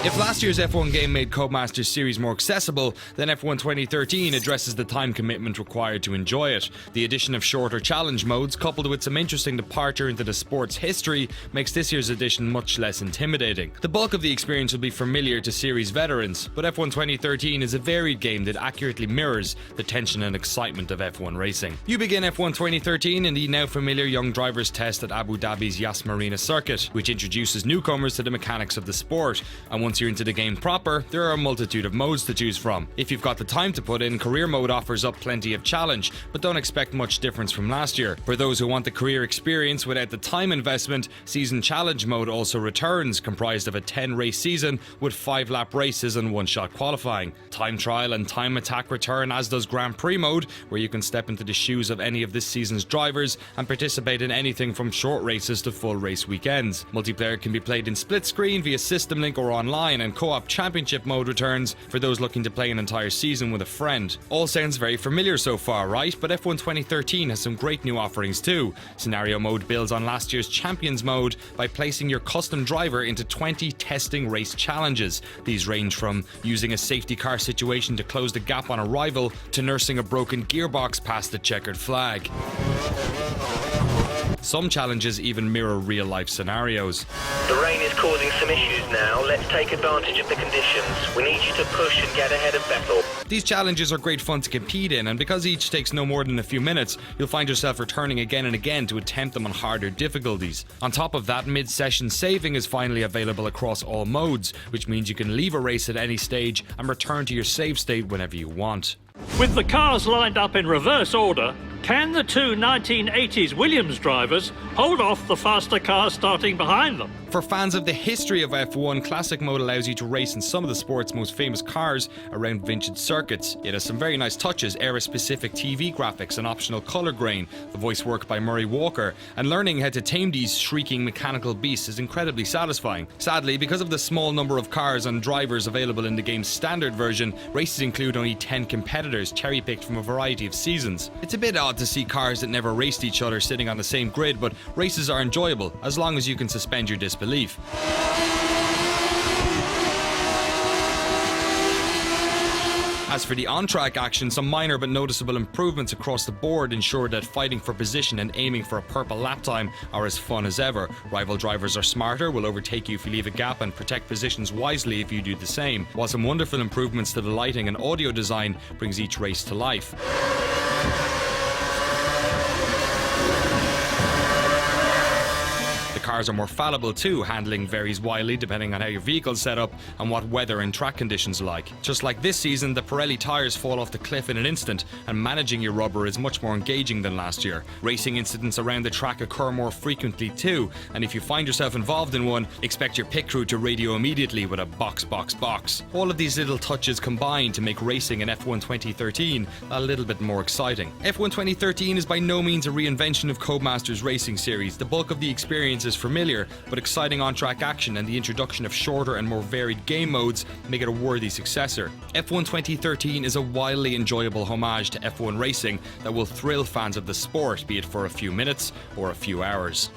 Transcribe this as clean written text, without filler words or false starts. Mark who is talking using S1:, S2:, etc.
S1: If last year's F1 game made Codemasters series more accessible, then F1 2013 addresses the time commitment required to enjoy it. The addition of shorter challenge modes, coupled with some interesting departure into the sport's history, makes this year's edition much less intimidating. The bulk of the experience will be familiar to series veterans, but F1 2013 is a varied game that accurately mirrors the tension and excitement of F1 racing. You begin F1 2013 in the now familiar young drivers test at Abu Dhabi's Yas Marina circuit, which introduces newcomers to the mechanics of the sport, and once you're into the game proper, there are a multitude of modes to choose from. If you've got the time to put in, career mode offers up plenty of challenge, but don't expect much difference from last year. For those who want the career experience without the time investment, season challenge mode also returns, comprised of a 10-race season with 5-lap races and one-shot qualifying. Time trial and time attack return, as does Grand Prix mode, where you can step into the shoes of any of this season's drivers and participate in anything from short races to full race weekends. Multiplayer can be played in split screen via system link or online, and co-op championship mode returns for those looking to play an entire season with a friend. All sounds very familiar so far, right? But F1 2013 has some great new offerings too. Scenario mode builds on last year's Champions mode by placing your custom driver into 20 testing race challenges. These range from using a safety car situation to close the gap on a rival to nursing a broken gearbox past the checkered flag. Some challenges even mirror real-life scenarios.
S2: The rain is causing some issues now. Let's take advantage of the conditions. We need you to push and get ahead of Bethel.
S1: These challenges are great fun to compete in, and because each takes no more than a few minutes, you'll find yourself returning again and again to attempt them on harder difficulties. On top of that, mid-session saving is finally available across all modes, which means you can leave a race at any stage and return to your save state whenever you want.
S3: With the cars lined up in reverse order, can the two 1980s Williams drivers hold off the faster cars starting behind them?
S1: For fans of the history of F1, Classic Mode allows you to race in some of the sport's most famous cars around vintage circuits. It has some very nice touches, era-specific TV graphics, and optional colour grain, the voice work by Murray Walker, and learning how to tame these shrieking mechanical beasts is incredibly satisfying. Sadly, because of the small number of cars and drivers available in the game's standard version, races include only 10 competitors cherry-picked from a variety of seasons. It's a bit odd to see cars that never raced each other sitting on the same grid, but races are enjoyable as long as you can suspend your disbelief. As for the on-track action, some minor but noticeable improvements across the board ensure that fighting for position and aiming for a purple lap time are as fun as ever. Rival drivers are smarter, will overtake you if you leave a gap, and protect positions wisely if you do the same, while some wonderful improvements to the lighting and audio design brings each race to life. Cars are more fallible too, handling varies wildly depending on how your vehicle's set up and what weather and track conditions are like. Just like this season, the Pirelli tyres fall off the cliff in an instant, and managing your rubber is much more engaging than last year. Racing incidents around the track occur more frequently too, and if you find yourself involved in one, expect your pit crew to radio immediately with a box. All of these little touches combine to make racing in F1 2013 a little bit more exciting. F1 2013 is by no means a reinvention of Codemasters' racing series. The bulk of the experience is familiar, but exciting on-track action and the introduction of shorter and more varied game modes make it a worthy successor. F1 2013 is a wildly enjoyable homage to F1 racing that will thrill fans of the sport, be it for a few minutes or a few hours.